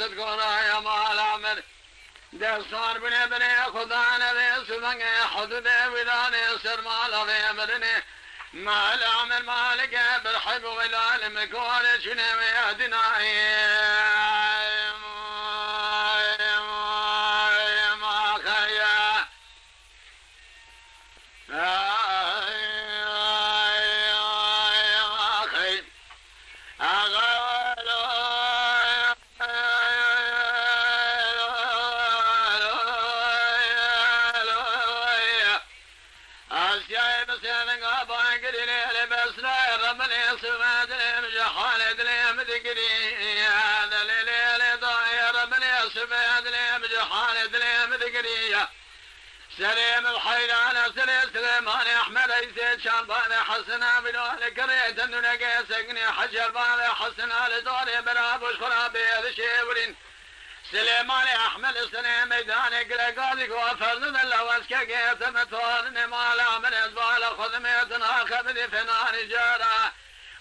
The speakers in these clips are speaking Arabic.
صدقنا يا مال عمر دستار بني بني خدانا بيسبني حدود وداني سر مال غيمرني مال عمر مالك بالحب والعلم كل شنو يهدنا سليم الحيران سليمان احمد عيسى شربان حسنا بنول كريت النجا سقني حجر بان حسنا لدور برابوش خرابي الشيورين سليمان احمد سليم ميدان قلقالك وفرد اللواسك قيت متوارن مال عمل ازبال خدمتنا خبدي فنان جارا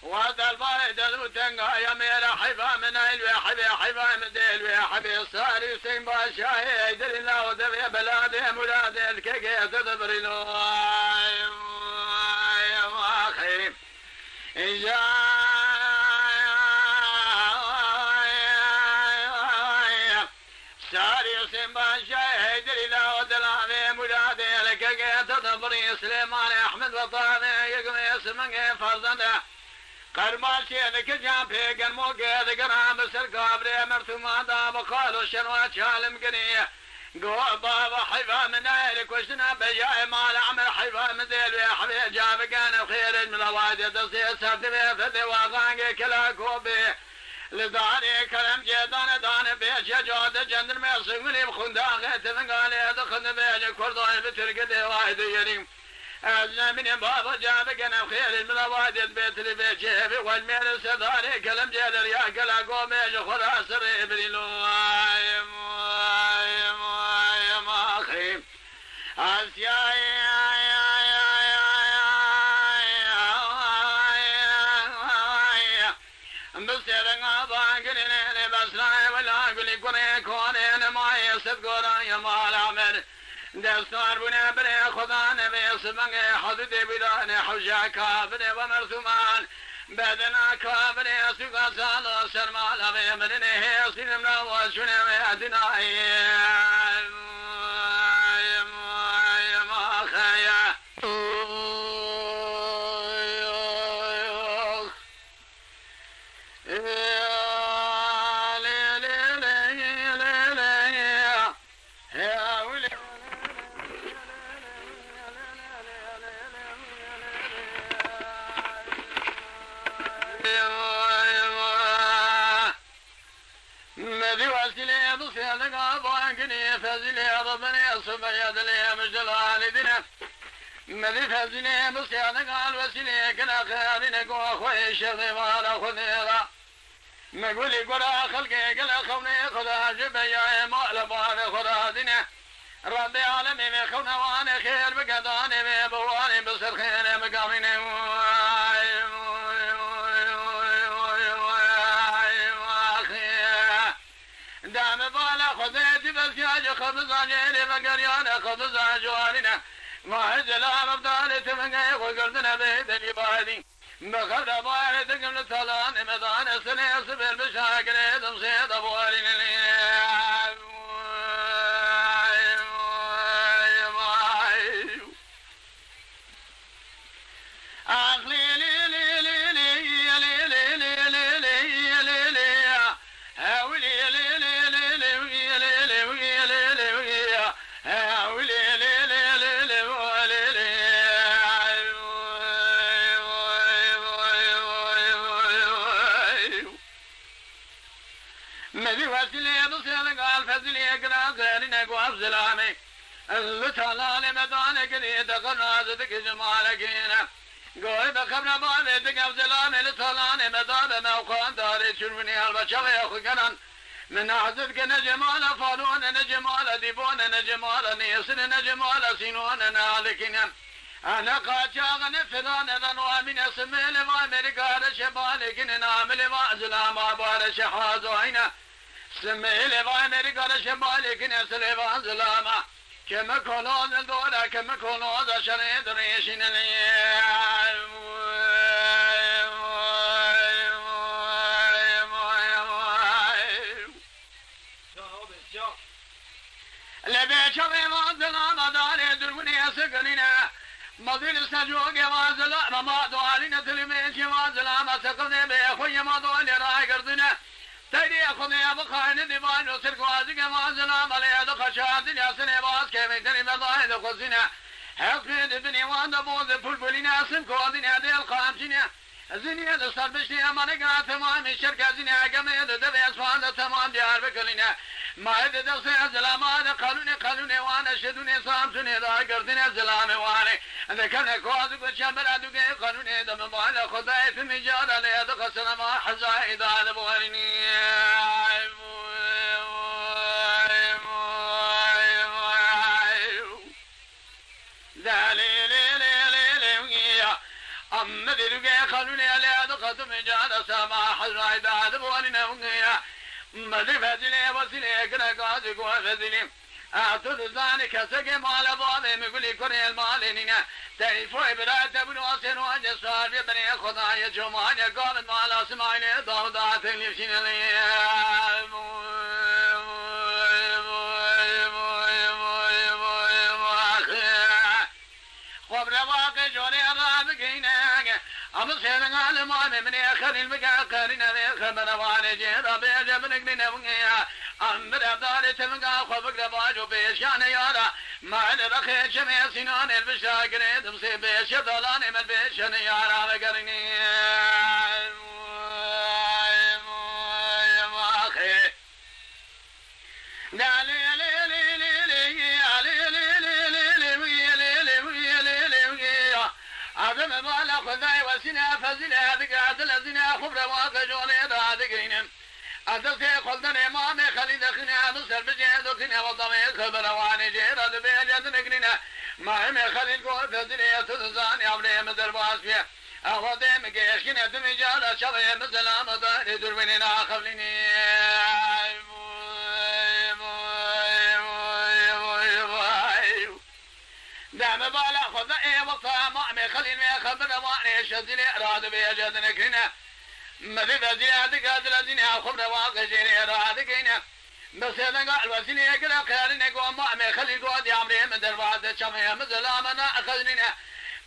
وهذا البارد الوتنقا يا ميرا حيفا من الوي حيفا من الوي حبي صاري سين باشا يدري الله ودبي بلادي مراد الكيكي تدبرينو يا اخي ساري سين باشا يدري الله ودبي مراد الكيكي تدبري سليمان احمد وطاني يقوي اسمه فرزنده قرماشي انك جام بيقن موقع ذقرام بسر قابري مرثوما دا بقالو شنوات شالم قنية قوة بابا حيفا من اهلك وشنا بجاي مال عمل حيفا من ذيل ويحبي جابقان خير من الوادي تصير سرد بيفتي واغانقي كلا كوبي لداني كلام جيدان دان بيش جود جندر ميصيقني بخنداغي تفنقالي دخن بيش كردوين بترقدي واحد يريم أجنا من بابا جابك أنا بخير من الوادي البيت اللي بيت شيفي والميل السداري كلام جادر يا كلا قوم يجخل أسر إبريلو ما أخي بسيرنا باقلين بسراي ولا قولي قري كونين ما يسد قرى مال عمر دستار بنا بني خدان بيسبني حدود بدان حجا كابر ومرثمان بدنا كابر سقا سالو سرمال بيمرني سلمنا وشنا ويدنا ما خيا مذي فزني بصيادك على وسيلة كنا خالنا قوة خوي شغي وانا خذيرا مقولي قرا خلقي قلا خوني خدا جبيا مال بان خدا دنا ربي عالمي بخونا وانا خير بقداني بواني بصير خير مقاميني دام بالا خذيتي بس يا خبز عجيني بقريانا خبز عجواننا ما هزلا مبدال تمنى وقردنا بيدني بادي بخد بارد قبل ثلان مدان سنة سبيل بشاكل تمسيد أبوالي سلامي الثلال مدانك دي تقنازتك جمالك هنا قوي بخبر بالي تقف سلامي الثلال مدان موقع داري شرفني البشر يا اخي كنان من عزتك نجمال فارون نجمال ديبون نجمال نيسر نجمال سينون نالكنا أنا قاچاغ نفران رنوامين اسميل وامريكا شبالك نامل وازلام بارش حاضوين سميل وامريكا شبالك نسل وازلام كم كولوز الدولة كم كولوز شريد ريشن لبيشوي وازلام داري دروني سكننا مدير سجوك وازلام ما دوالين تلميش وازلام سكن بيخوي ما دوالي راي قردنا تيري أخذني أبقى ديوان وسرق وازق وازلام عليه دخشات ياسن باس كيف تري بضاي دخزنا حقي دبني وانا بوز فلفلنا سنكودنا دي القامشنا زني دستار بشني أمانة تمام الشركة زني أجمع دبي أسفل تمام ديار بكلنا ما يدرس الزلامات قانون وانا شدوني صامتني ذا قردنا الزلام وانا ذكرنا كواد بشامل أدوك قانون دم بالا خداي في مجال على يدك السلام حزايد على بوالني أما ذلك قانون على يدك مجال سما حزايد على بوالني مدري فزلي وسلي كنا قاعد فزلي أعطوا ذلك سجى مال بعض مقولي كره الماليننا تعرفوا إبرات ابن واسن وجسار بني خدايا جمعان قال مال اسماعيل ضوضات لفشين لي خبر واقع جوني رابقينا أما سيدنا علمان من آخر المقاقرين خبر وارجي ربي جبنك لنوغيا أمر أبدال تمقا خبق رباجو بيشان يارا ما نرخي شمي سنان البشاقر دمسي بيش دولان من بيشان يارا بقرني عدم بالا خذاي وسنا فزنا ذقات الذين خبر واقجون يدادقين أدسي خلدن إمام خليد خنا بسر بجهد خنا وضمي خبر واني جيرد بيجد نقرنا ما هم خليد قول فزنا تدزان يعبلي مدر باسفيا أخذي مكيشكنا دمجال شوي مسلام داري دربننا خبلني دام بالا خذ وفا ما خليل ما خبر واني شذلي راد بيجد نكرنا ما في بزيادك الذين خبر واقجين رادكنا بس هذا قال وسيلي كلا خيرنا قوم ما خليل قود يعمري مدر بعد شمي مزلامنا أخذنا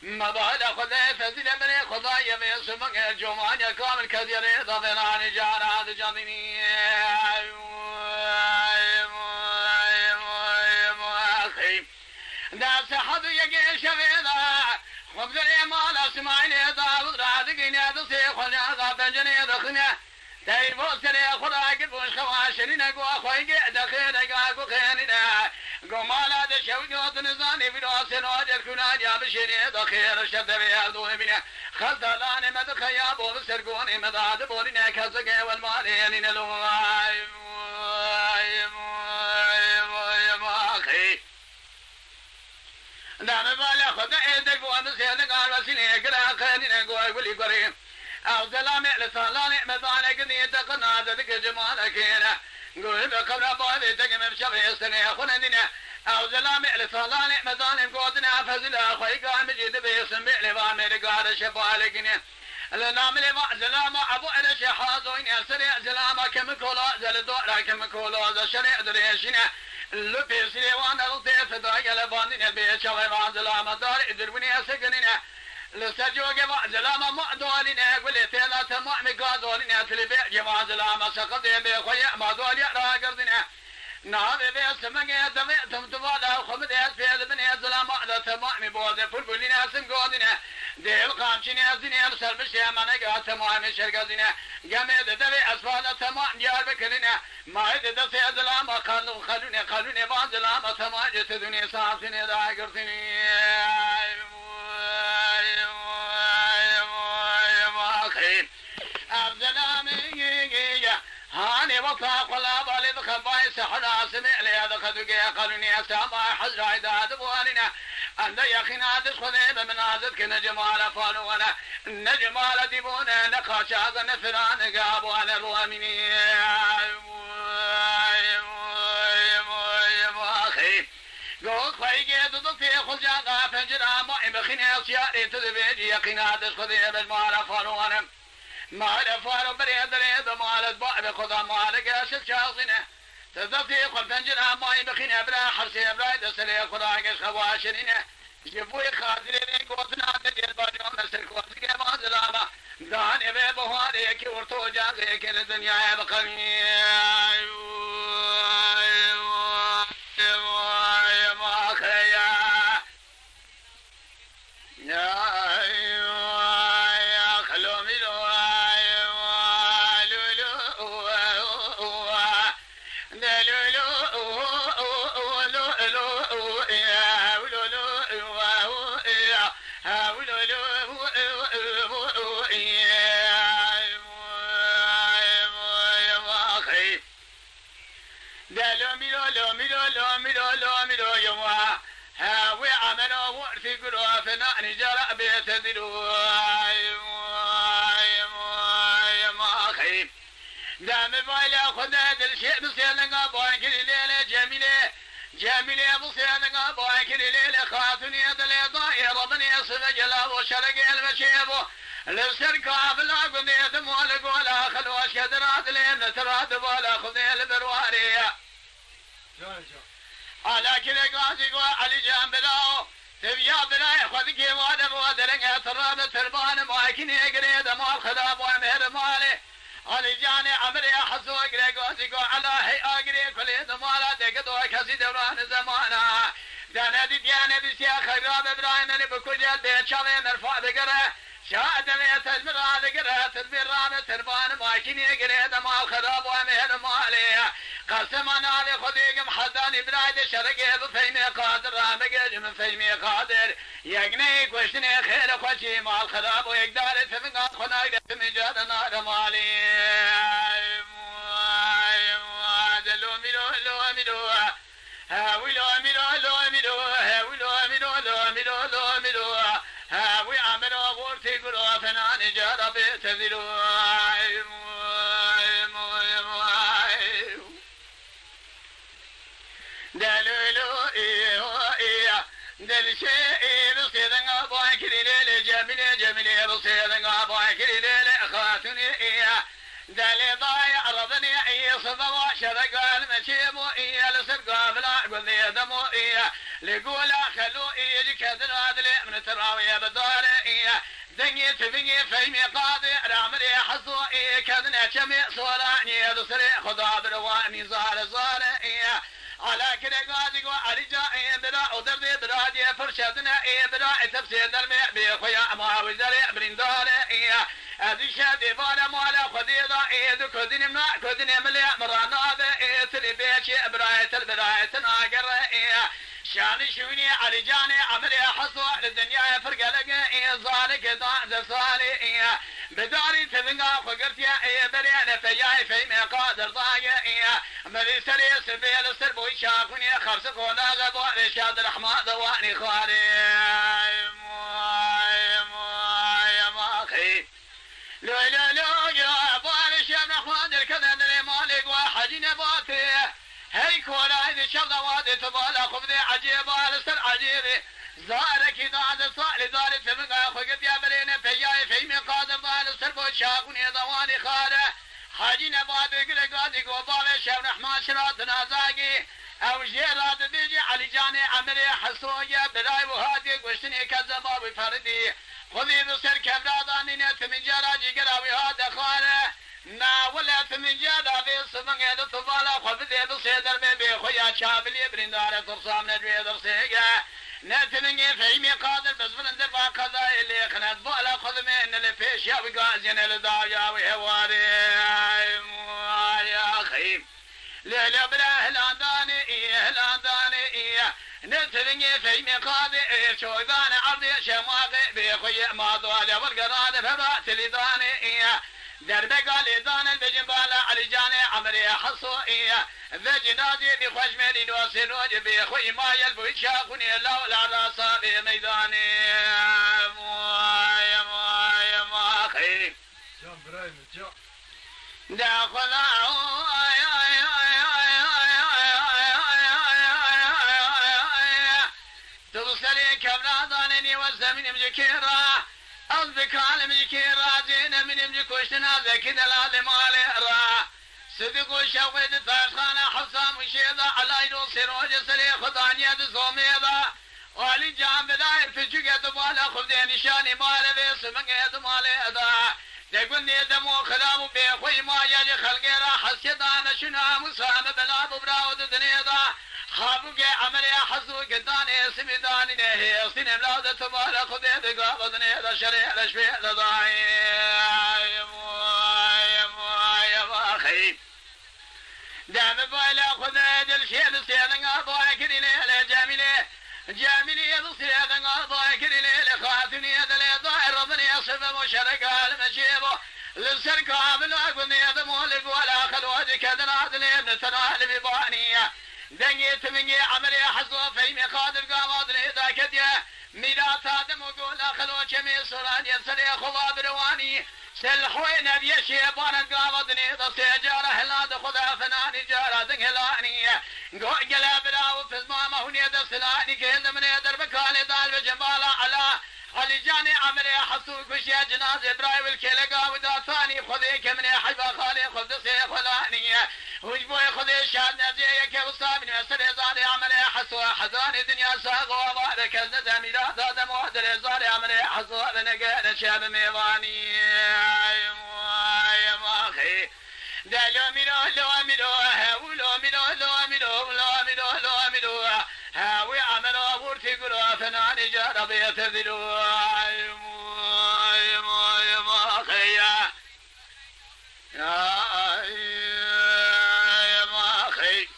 ما بالا خذ فزيل من خذايا من سمك الجمعان كامل كثير ضمن عن جارات جاني داس حد يجي شغيدا خبز الإمال اسماعيل داود رادقين دسي خلنا ذا بنجني دخنا تيبو سري خراج بوش خواشرين قوا خوي دخنا قاكو خيننا قمالا دشوي قوت نزاني في راسن واجر كنا يا بشري دخير شد بيادو بنا خلدان مد خياب وبسرقون مداد بورنا كزقي والمالين لو دام بالا خدا إيدك وامسينك على وسيلك راقني نقول ولي قريم أو سلام لسالان مدانك نيتك نادك جمالك هنا قول بقبر بعض تجمع شبه سنة خلنا أو سلام لسالان مدانك قدنا فزلا خيك مجد باسم لبامر قار شفالك هنا النام لما سلام أبو إرش حاضوين سريع سلام كم كولا زلدوا كم كولا زشري دريشنا لبي سليوان الطيف دايا لبانين بيشا وزلام دار ادروني اسكننا لسجوك وزلام مأدولين قولي تيلا تمام قادولين تلبي جوا زلام سقط بيخويا مادول يرا قردنا نابي بيسمك دمي تمتوالا خمد يسفيد بني زلام على تمام بوز فلفلين اسنقودنا ديل قامشين ازني ارسل بشي منك تمام شرقزنا قمد دبي اسفال تمام ديار بكلنا ما يدد سيزلام خلوني بازلام تمام جتدني صافني دا قرتني أبزلامي هاني وطاق ولا بالي بخباي سحنا سمع لي هذا خدوقي قالوني سما حزر عداد بواننا أن يخنا تسخذ من عزتك نجمال فالونا نجمال ديبونا نقاشا نفران قابوانا الوامنين قوت خيجي تضفي خلجاقا فنجرا مائم بخيني سياري تذبيجي يقينا تسخذي بالمال فالونا مال فالو بريد ريد مال البعب خذا مالك أسل شاصنة تضفي خل فنجرا مائم بخيني بلا حرسي برايد سلي خراقش خواشرينه جبوي خاطرين قوتنا تجيل باجون مسل قوتك ما زلاما داني ببهاري كي ورطو جازي كي الدنيا بقمي ما خيا يا خلومي لو في قرافنا نجرى بيت ما خيب دام بايلا خداد الشيء بسيلنا باكر ليلة جميلة بسيلنا باكر ليلة خاتني دلي ضاير بني سبجلا وشرق المشيبو لبسركا بلا قنيت مولك ولا خلوش كدرات لين تراد ولا خذيل بروارية على كل قاسي علي جنبلاو تبيا بلا خذك وانا بودرن تراب تربان ما كني قريد ما الخداب وامهر مالي علي جاني عمري حسو قاسي على هي اقري كل مالا دقدو كسي دوران زمانا دانا ديانا بسيا خراب ابراهيم اللي بكل البيت شاوي مرفوع بقره شاهد لي تدبر هذا قرأ تدبر رانا تربان ما كني قريد ما الخراب وامهر مالي قسمنا على خديق محضاني برايد شرقي بفيمي قادر رامق جم فيمي قادر يقني كوشني خير خوشي مع الخراب ويقدر تفنقات خناق تمجاد نار مالي لو ميلو لو ميلو هاوي لو ميلو لو ميلو هاوي لو ميلو لو ميلو لو ميلو هاوي عملو غورتي قرافنا نجار بيت ذلو دلولو إيه دل شيء بصيرنا باكري ليل جميلة بصيرنا باكري ليل خاتني إيه دل ضايع رضني إيه صدوا شرق المشيبو إيه لسرقا بلا قذي دمو إيه لقولا خلو إيه كذل عدل من تراوي بدار إيه دنيا تبني فيمي قاضي رامري حصو إيه كذنا شمي صوراني دسري خدا برواني زار إيه على كده قاضي وعرجا إيه بلا ودردي برادي فرشدنا إيه بلا تفسير درمي بخيا ما وزري برندار إيه هذه شادي بالا مالا خديضة إيه كودني منا كودني ملي مرانا إيه تلبيشي برايت ناقر إيه شاني شوني علي جاني عملي حصو للدنيا فرق لقى إيه ظالك ضاعز صالي إيه بداري تذنقا فقرتيا إيه بريانا فياي في قادر ضايا إيه مذي سري سبيل سربوي شافني خرسقو ناغبو لشاد الرحمن دواني خالي ما خي لو يا بوالي شاب الرحمن الكذن اللي مالك واحد نباتي هي كولا هذه شغلة وادي تبالا خبذي عجيبة لسر عجيبي زارك إذا صالي داري تبقى خقت يا برينا فياي في مقادر ضال سربو شاقني ضواني خاله حاجي نبادي قل قادي قوبالي شاب رحمن شرات نازاقي او جيرات بيجي علي جاني عمري حصوية بلاي وهادي قوشتني كذبا بفردي خذي بسر كبراداني نت من جراجي قراوي هذا خاله نا ولا تمجادا في صدق هذا طفالا خذي بصيدر بي خويا شابلي برندار ترصام نجوي درسيقه نتنجي في مقادر بس بندر قضاء اللي خنات بالا خذ من اللي فيش يا وقازين الداجا وهواري يا اخي ليلة بلا هلاداني نتنجي في مقادر شوذان عرضي شماغي بخويا ما ضال والقراد فرات لداني دربقال دان البجنبال علي جاني عمري حصوئية بجنادي بخوش مالي نوصي روج بخوي ما يلبو يشاقني لولا راسا بميداني ما خير جان برايم جان داخل توصلي كبرادانني والزمن مجكيرا أصدق عالم مجكيرا زين من مجكوشنا ذاك دلال مالي را صدق وشويد ثاشخانة حصام وشيدا على يدو سيروج سلي خضانيا دزوميدا والي جام بداير في جوجة دبالا خفدين نشاني مالي بيس منقيد مالي دا تقولني دمو خلامو بيخوي ما يجي خلقي راح السيدان شنا مسام بلا ببراود دنيدا خابوك عملي حصوك داني سميداني نهي سنم لاودة تبالا خذي دقاء دنيدا شريع لشفيع لضاعي يا خيب دام بالا خذي دل شيد سيدنا ضاعي كريني جاملي يضصي هذا ضاعي كريني لخاتني هذا اللي ضاعي رضني يصف مشارك المشيبه للسركاب الأقني هذا مولك ولا خلواتك هذا العدل ابن تنال ببانية دنيت مني عملي حصوة في مقادر قامضني ذاك ديا ميلات آدم وقول خلوة شمي صران ينسلي خضاب رواني سلحوي نبي شيبان قامضني ذا سيجارة هلاد خدا فناني جارة دنهلاني قلب راو فزمامه هنيدا سلاني كهند من يدر بكالي دال بجمالا علي جاني عمري حصوك وشيا جناز إبراهيم الكيلقا ودا ثاني خذيك من حبا خالي خذ سيخ ولاني وجبوي خذي شاد نزيك وصابني وسري زاري عمري حصوا حزاني دنيا ساق وضارك الندم لا دم ودري زاري عمري حصوا بنقال شاب ميواني يا ماخي دا لو ميلو هاوي عملوا بورتي قلوا فناني جارة بيتذلوا يا ماخي يا ماخي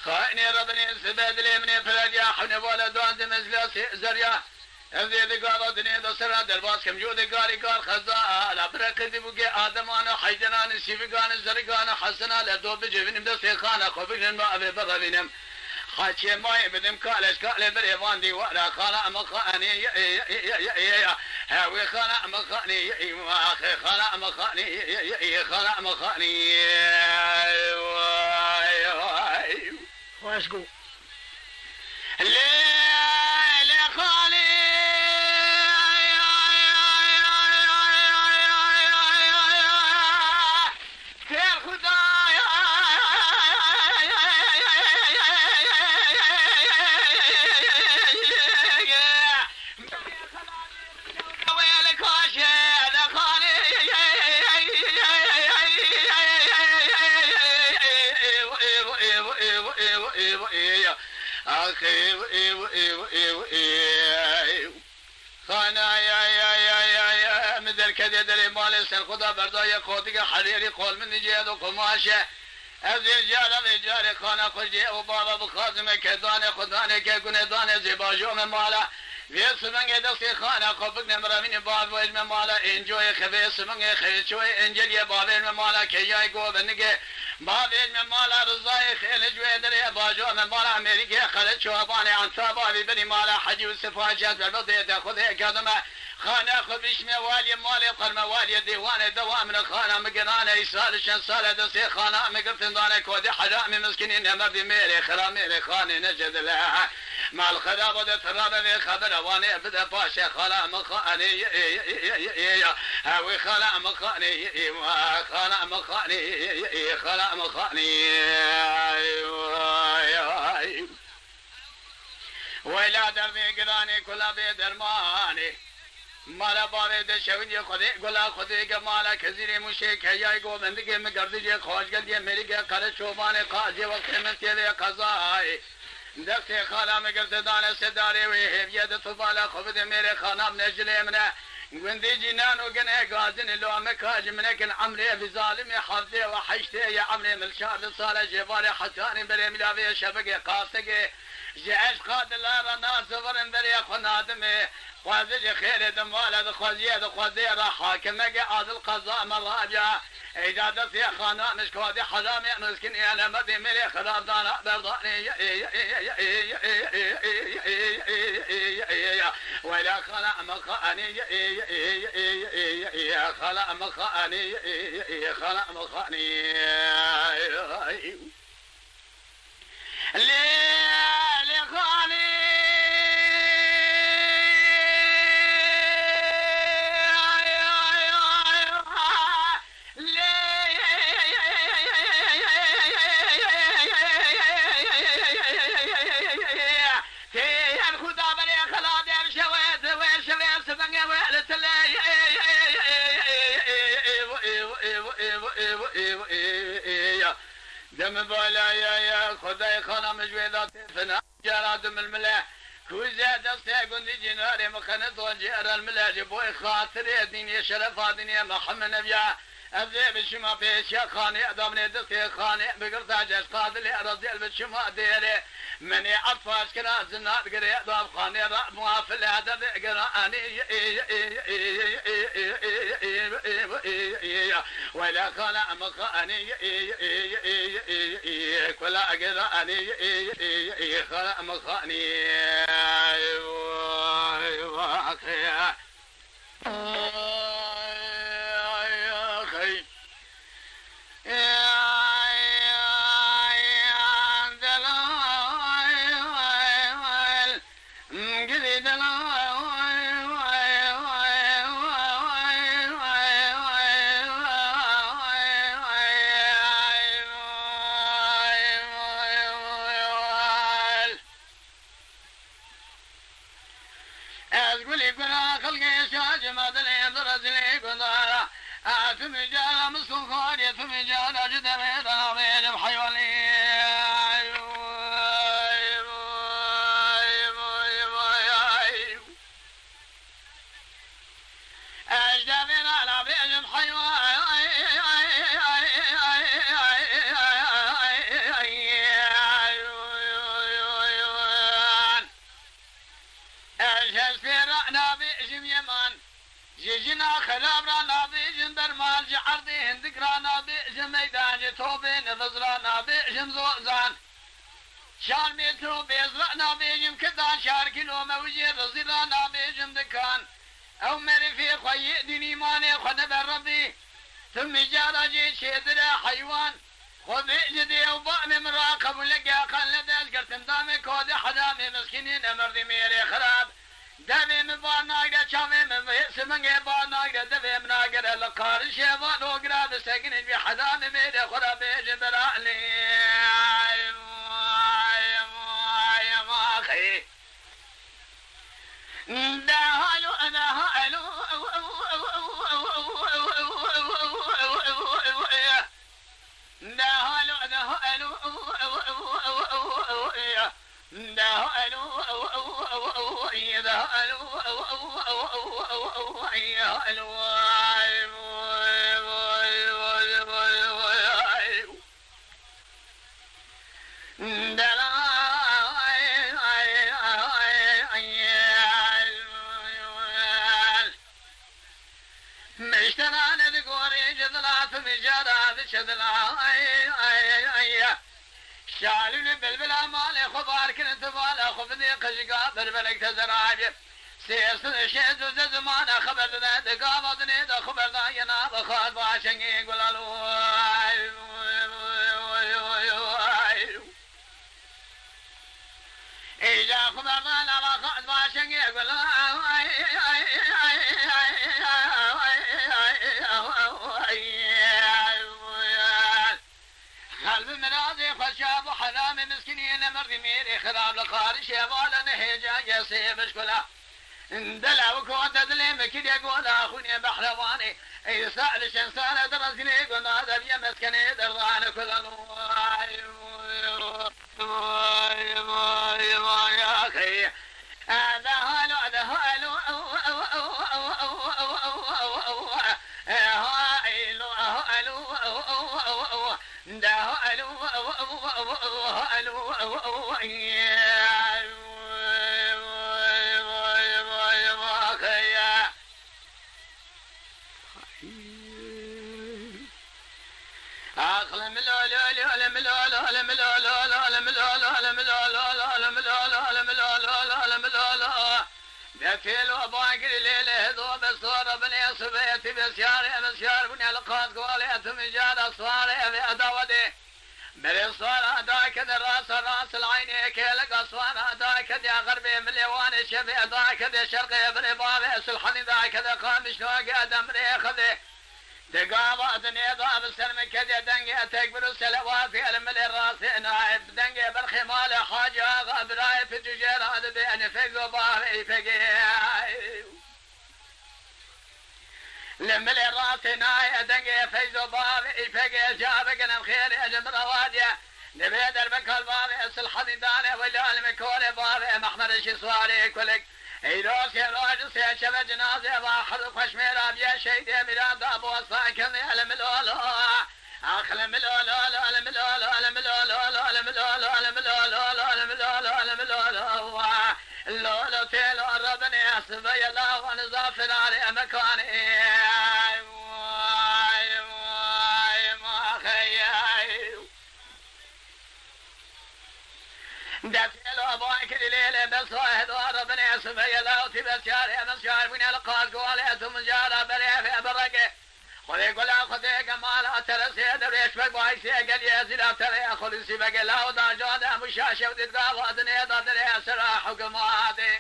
خايني ربني سباد لي من فرجا حن ولا دوان دمزلا زريا افدي ذقالتني دسرا درباس كم جودي قاري قال خزا لا بركدي بقي ادم انا حيدنا سيفقان زرقان حسنا لدو بجبن دسي خانه خبن ما ابي بغبنم خاتي ماي بدم كالش كال بريوان دي ولا خانا مخاني هاوي خانا مخاني اخي خانا مخاني خانا مخاني واشقو ليل خالي خير خدايا ويلك وشيد خالي أخي خانا يا مثل كذا دري مال سن خدا بردايا خودك حريري قول من جهد وقماشه ازير جالا جاري خانا خجي وبابا بخازم كدان خدانه كغندان زباجو مالا ويس من دسي خانا خفق نمرمين باب وجم مالا انجوي خبيس من خيچوي انجل باب مالا كياي گو بنگه باب مالا رضاي خيل جوي دري باجو مالا امريكا خلت شوبان انصاب بني مالا حج وسفاجات بالبضي خذ قدمه خانا خبش موالي مالي قرم والي ديوان دوام خانا مقنانه يسال شن سال دسي خانا مقفتن دانه كودي حرامي مسكينين مرد ميري خرامي خاني نجد لها مع الخرابه ترابه خبر واني بدا باشا خلا مخاني هاوي خلا مخاني خلا مخاني خلا مخاني ولا دربي قراني كلا بدرماني مالا بابه ده شویی خودی گلا خودی که مالا کزیری موشی که یای گوبندی که مگردی خوش گردی میری که کار چوبان قاضی وقت مسیله قضای دست خالا مگرد دانه سداری و هیبیت تو بالا خوبد میره خانم نجلی منه گندی جنان و گنه گازن لوم کاج منه کن عمری بظالم حفظه و حشته یا عمری ملشاد سال جوار حسان بری ملاوی شبکه قاسقه جاش قاد لا رنا صبرن بري خنادمه خوازج خير دموال خوازيه خوازيه را حاكمه عادل قضاء مراجع اجازه في خانه مش كودي حرام مسكين انا مدي ملي خراب دانا برضاني ولا خلا مخاني خلا مخاني خلا مخاني دم بالا يا خداي خانه مجويدات فنا جرادم الملا كوزا دسته قندي جناري مخنط وجير الملا جبوي خاطر ديني شرف ديني محمد نبيا ابدي بشما بيش يا خاني ادمني دسته خاني بقرطا جاش قادل رزيل بشما ديري مني عطفاش كرا زنات قري ضاب خاني رأب موافل هذا قراني ولا خلا مخاني ولا قراني خلا مخاني جيجنا خلاب رانا بيجن برمال جعردي هندك رانا بيجن ميدان توبين نظرانا بيجن زوزان شان مترو بيزرعنا بيجن كدان شار كيلو موجي رزيرانا بيجن دكان او مري في خوي ديني ماني خد بربي ثم جارجي شيدر حيوان خذ جدي وبأم مراقب ولقى قال لدى قرتم دامي كود حرامي مسكينين امردي ميري خراب دبي من باناغدا چامي من سمنگه باناغدا دبي من اگر لقار شيوان وغرا سكن بي حدام ميد خراب جبرالي يا ما خي دهالو دهالو شالون بلبلا مالي خبار كنت بالا خبني قشقا بربلك تزراج سيسن شيز زمان خبرنا دقابضني دا خبرنا ينا بخاد باشنگي قلالو إيجا خبرنا لا بخاد باشنگي قلالو قلب مناضي خشاب حرام من مسكينين مرضي ميري خراب لقارش يبالا نهيجا يسي مشكلة دلع وكوت دليم كده يقول أخوني بحلواني اي سأل شنسان درسني قل هذا بيمسكني درضان كل يا أخي هذا هلو هذا هلو فيلو باقي ليله ذو بصور بني صبيت بسيار بني القاس قوليت مجال اصواري في ادودي بري صار ذاك راس العين كيلك اصوار ذاك يا غربي من ليوان الشفي ذاك شرقي بني بابي سلحني ذاك قام شلوق ادم ريخذي دقابة نيضا بالسلم كذا دنقي تكبر السلوات في الملي الراس نائب دنقي بالخمال حاجة غبراي في التجار هذا بين فقه باري فقه الملي الراس نائب دنقي فقه باري فقه جابك الخير اجم روادية نبي دربك الباري الحدي داني ولا المكوري باري محمد الشسواري كلك ايروس يا راجل سيشبه جنازة واحد خشمير ابيا شيدي ميلاد ابو الصاكن يعلم الاولو اخلم الاولو علم الاولو علم الاولو علم الاولو علم الاولو علم الاولو علم الاولو اللولو تيلو ربني اسبي الله ونزافر علي مكاني دفلو ابوك الليله بس واحد وربنا اسمي الله تبشر يا مسجار من القاس قولي ثم جار بري في برقه خذي قول خذي كمال ترسي دريش بك بايسي قال يزيد ترى خذي سبق لا ودا جود مشاشه وتتقاضى دنيا دري سرا حكماتي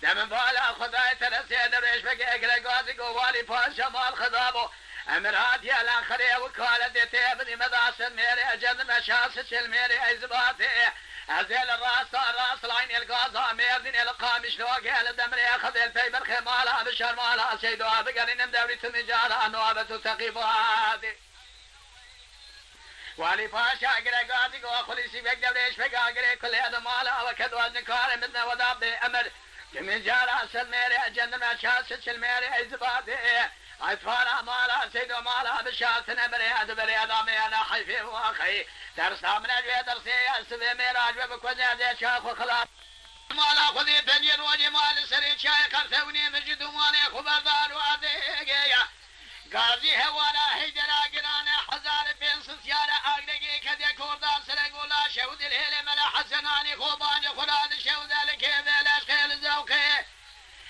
دم بالا خذي ترسي دريش بك قال قاضي قوالي باشا مال خضابه امرات يا الاخري وكاله تبني مداسن ميري اجد مشاسس الميري ازباتي ازيل راس العين القاضى ميردين القام شلوق الدمر ياخذ الفيبر خمالها بشر مالها سيدها بقرين مدوري تمجارها نوابة تقيباتي والي باشا اقرا قاضي وخليسي بقدر ايش بقى كل هذا مالها وكذا النكار منا وداب امر تمجارها سلميري اجد مشاسس الميري ازباتي اطفال مالا سيدو مالا بشاتنا برياد امي انا حيفي واخي درسها من اجوي درسي اسفي ميراج وبكوزي زي شاخ وخلاص مالا خذي بنين وجمال سري شاي قرثوني مجد واني خبردار واديقيا قاضي هوانا هيدرا قرانا حزار بين سسيارة اقلقي كذي كوردان سرق ولا شهود الهيلي ملا حسناني خوباني خراد شهود الكيبي الاشخيل الزوقي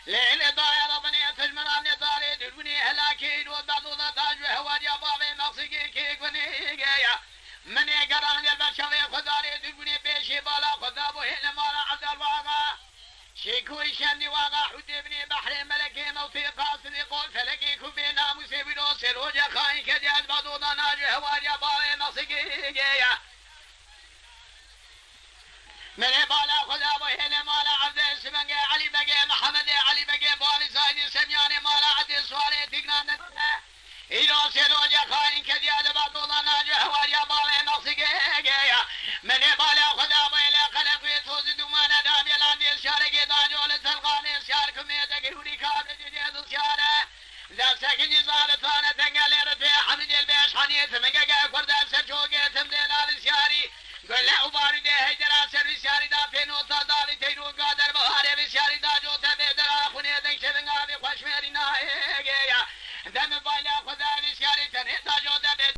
ليل داير بني تجمراني داري دلوني هلاكين وبعضونا تاج وهوادي بابي مقصيكي كيك ونيقيا مني قراني البشوي خداري دلوني بيشي بالا خدابو هنا مالا عبد الواقع شيكوي شاني واقع حدي بني بحر ملكي موتي قاصد يقول فلكي كوبي ناموسي بدو سيروجا خاين كديات بعضونا ناج وهوادي بابي مقصيكي من بالا خدابو هنا مالا عبد السمنجي علي بقي محمد علي بقي بوالي زايدي سمياني مالا عدي سوالي تقنان إيدو سيروجا خاين كدياد بعضونا ناجي هواريا بالي مقصيقي من بالا خدابو إلى قلق ويتوزي دومانا دابي لاندي سياري داجو لسلقاني سيار كميتا كيوري كابي جديد سياري ذا سكن جزالة ثانة تنقل رفي حمد البيش حنيث منقا